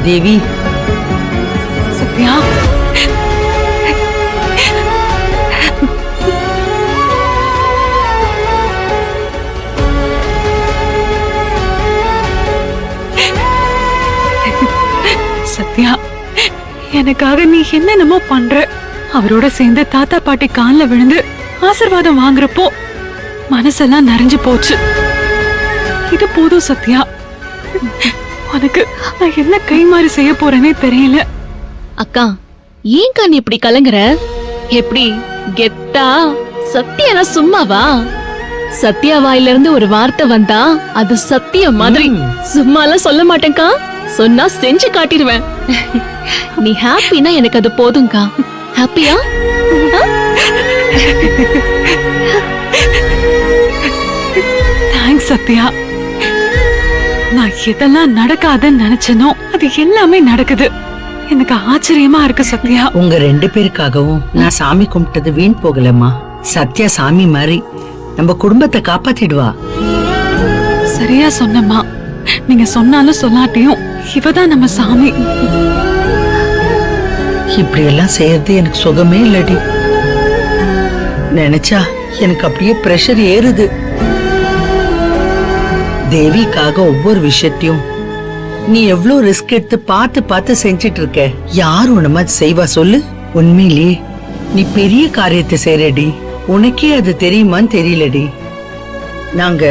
தேவி. சத்யா, சத்யா, எனக்காக நீ என்னென்னமோ பண்ற. அவரோட சேர்ந்து தாத்தா பாட்டி கால்ல விழுந்து ஆசீர்வாதம் வாங்குறப்போ மனசெல்லாம் நிறைஞ்சு போச்சு. இது போதும் சத்யா. உனக்கு நான் என்ன கைமாறி செய்ய போறேனே தெரியல. அக்கா, ஏன் கண் இப்படி கலங்குற? எப்படி கெத்தா? சத்யா சும்மாவா? சத்யா வாயில இருந்து ஒரு வார்த்தை வந்தா அது சத்தியம் மாதிரி. சும்மாலாம் சொல்ல மாட்டேன்க்கா, சொன்னா செஞ்சு காட்டிடுவேன். நீ ஹாப்பினா எனக்கு அது போதும்க்கா. ஹாப்பியா? தேங்க்ஸ் சத்யா. நான் எதெல்லாம் நடக்காதுன்னு நினைச்சனோ அது எல்லாமே நடக்குது. எனக்கு ஆச்சரியமா இருக்கு சத்யா. உங்க 2 பேருக்காகவும் நான் சாமி கும்பிட்டது வீண் போகலம்மா. சத்யா சாமி மாதிரி நம்ம குடும்பத்தை காப்பாத்திடுவா. சரியா சொன்னம்மா. நீங்க சொன்னாலும் சொல்லாட்டியும் இவதான் நம்ம சாமி. இப்படி எல்லாம் செய்யறது எனக்கு சுகமே இல்லடி. நினைச்சா எனக்கு அப்படியே பிரஷர் ஏறுது. தேவிக்காக ஒவ்வொரு விஷயத்தையும் நீ எவ்வளவு ரிஸ்க் எடுத்து பார்த்து பார்த்து செஞ்சிட்டு இருக்க. யார் உனமா செய்வா சொல்லு? உண்மையிலேயே நீ பெரிய காரியத்தை செய்யறடி. உனக்கே அது தெரியுமான்னு தெரியலடி. நாங்க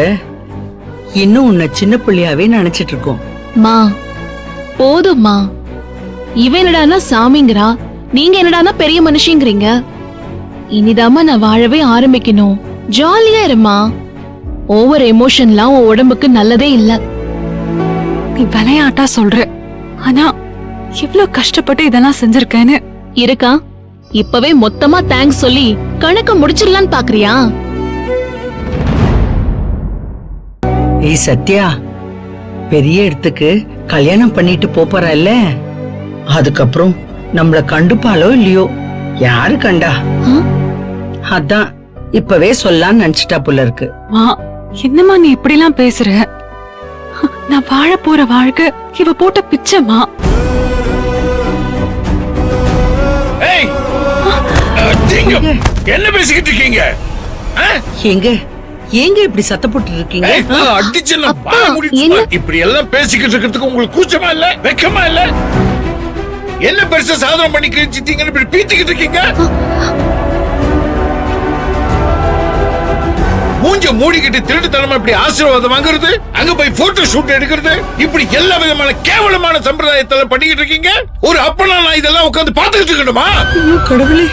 இன்னும் உன்னை சின்ன பிள்ளையாவே நினைச்சிட்டு இருக்கோம். மா போதும்மா. இவ என்னடானா சாமிங்கிறா, நீங்க என்னடானா பெரிய மனுஷங்கிறீங்க. இனிதாமா நான் வாழவே ஆரம்பிக்கணும். ஜாலியா இருமா. ஓவர் எமோஷன்லாம் உன் உடம்புக்கு நல்லதே இல்ல. நீ விளையாட்டா சொல்ற, ஆனா இவ்ளோ கஷ்டப்பட்டு இதெல்லாம் செஞ்சிருக்கேன்னு இருக்கா? இப்பவே மொத்தமா தேங்க்ஸ் சொல்லி கணக்க முடிச்சிடலான்னு பாக்குறியா? ஏய் சத்யா, பெரிய இடத்துக்கு கல்யாணம் பண்ணிட்டு போறா இல்ல, அதுக்கப்புறம் நம்மள கண்டுப்பாலோ இல்லையோ, யாரு கண்டா? அதான் இப்பவே சொல்லான்னு நினைச்சிட்டா போல இருக்கு. என்னம்மா நீ இப்படி எல்லாம் பேசுற? நான் வாழ போற வாழ்க்கை இவ போட்ட பிச்சைமா. என்ன பேசிக்கிட்டு இருக்கீங்க? எங்க ஏங்க இப்படி சத்த போட்டு இருக்கீங்க? இப்படி எல்லாம் பேசிக்கிட்டு இருக்கிறதுக்கு உங்களுக்கு கூச்சமா இல்ல, வெக்கமா இல்ல? என்ன பெருசா சாதனை பண்ணி கிழிச்சிட்டீங்கன்னு இப்படி பீத்திக்கிட்டு இருக்கீங்க? மூஞ்ச மூடிக்கிட்டு திருட்டுத்தனமா இப்படி ஆசீர்வாதம் வாங்குறது, அங்க போய் போட்டோ ஷூட் எடுக்கிறது, இப்படி எல்லா விதமான கேவலமான சம்பிரதாயத்தை பண்ணிக்கிட்டு இருக்கீங்க. ஒரு அப்பனா நான் இதெல்லாம் உட்கார்ந்து பாத்துக்கிட்டு இருக்கணுமா? கடவுளே,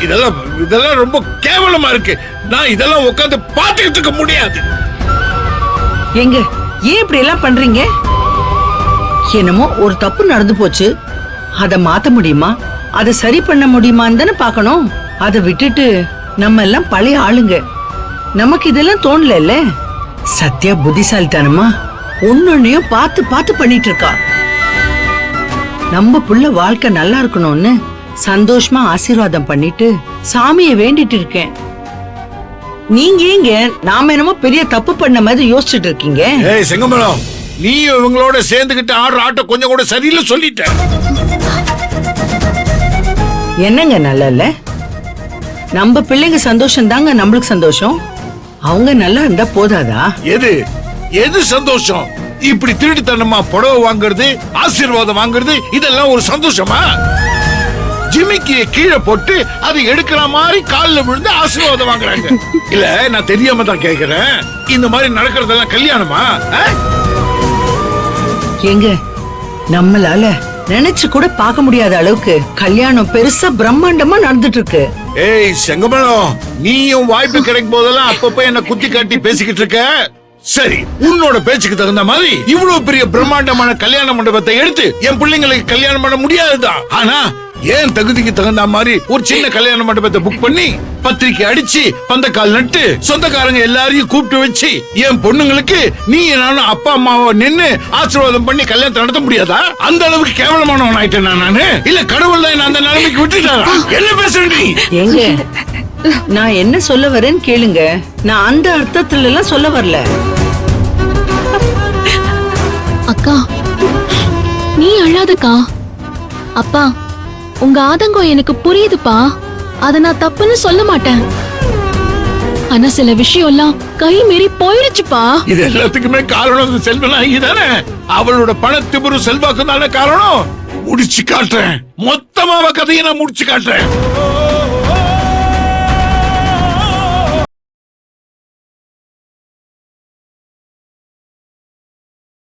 இதெல்லாம் ரொம்ப கேவலமா இருக்கு. நான் இதெல்லாம் உட்கார்ந்து பாத்துக்கிட்டு இருக்க முடியாது. எங்க ஏன் இப்படி எல்லாம் பண்றீங்க? என்னமோ ஒரு தப்பு நடந்து போச்சு, அத மாத்த முடியுமா, அத சரி பண்ண முடியுமான்னு தானே பாக்கணும். அத விட்டுட்டு நம்ம எல்லாம் பழைய ஆளுங்க, நமக்கு இதெல்லாம் தோணல. சத்யா புத்திசாலித்தனமா ஒன்னொன்னையும் பார்த்து பார்த்து பண்ணிட்டு இருக்கா. நம்ம புள்ள வாழ்க்கை நல்லா இருக்கணும்னு சந்தோஷமா ஆசீர்வாதம் பண்ணிட்டு சாமியை வேண்டிட்டு இருக்கேன். நீங்க ஏங்க நாம என்னமோ பெரிய தப்பு பண்ண மாதிரி யோசிச்சுட்டு இருக்கீங்க? ஏய் செங்கமலம், நீ இவங்களோட சேர்ந்துகிட்டு ஆடுற ஆட்ட கொஞ்சம் கூட சரியில்லை சொல்லிட்ட. என்னங்க நல்லா இல்ல? நம்ம பிள்ளைங்க சந்தோஷம் தாங்க நம்மளுக்கு சந்தோஷம். அவங்க நல்லா இருந்தா போதாதா? எது சந்தோஷம்? இப்படி திருட்டுத்தனமா புடவை வாங்குறது, ஆசீர்வாதம் வாங்குறது, இதெல்லாம் ஒரு சந்தோஷமா? ஜிமிக்கிய கீழே போட்டு அதை எடுக்கிற மாதிரி காலில் விழுந்து ஆசீர்வாதம் வாங்குறாங்க. இல்ல, நான் தெரியாம தான் கேக்குறேன், இந்த மாதிரி நடக்கிறதெல்லாம் கல்யாணமா? எங்க நம்மளால நினைச்சு கூட பார்க்க முடியாத அளவுக்கு கல்யாணம் பெருசா பிரம்மாண்டமா நடந்துட்டு இருக்கு. ஏய் செங்கமலம், நீயும் வாய்ப்பு கிடைக்கும் போதெல்லாம் அப்பப்ப என்ன குத்தி காட்டி பேசிக்கிட்டு இருக்க. சரி, உன்னோட பேச்சுக்கு தகுந்த மாதிரி இவ்வளவு பெரிய பிரம்மாண்டமான கல்யாண மண்டபத்தை எடுத்து என் பிள்ளைங்களுக்கு கல்யாணம் பண்ண முடியாதுதான். ஆனா ஏன் தகுதிக்கு தகுந்த மாதிரி ஒரு சின்ன கல்யாண மண்டபத்தை புக் பண்ணி பத்திரிக்கை அடிச்சு பந்தக்கால் நட்டு சொந்தக்காரங்க எல்லாரையும் கூப்பிட்டு வச்சு என் பொண்ணுங்களுக்கு நீ நானும் அப்பா அம்மாவை நின்னு ஆசீர்வாதம் பண்ணி கல்யாணத்தை நடத்த முடியாதா? அந்த அளவுக்கு கேவலமானவன் ஆயிட்டேன் நானு. இல்ல கடவுள் தான் அந்த நிலைமைக்கு விட்டுட்டாரா? என்ன பேசுற நீ? எங்க நான் என்ன சொல்ல வரேன்னு கேளுங்க. நான் அந்த அர்த்தத்துல எல்லாம் சொல்ல வரல. அக்கா நீ அழாதக்கா, அப்பா உங்க ஆதங்கம் எனக்கு புரியுதுப்பா. அத நான் தப்புன்னு சொல்ல மாட்டேன். ஆனா சில விஷயம்லாம் கை மீறி போயிடுச்சுப்பா. இது எல்லாத்துக்குமே காரணம் இந்த செல்வநாயகி தானே. அவளோட பணத்திபுரு செல்வாக்கு தானே காரணம். முடிச்சு காட்டுறேன், மொத்தமாவ கதையை நான் முடிச்சு காட்டுறேன்.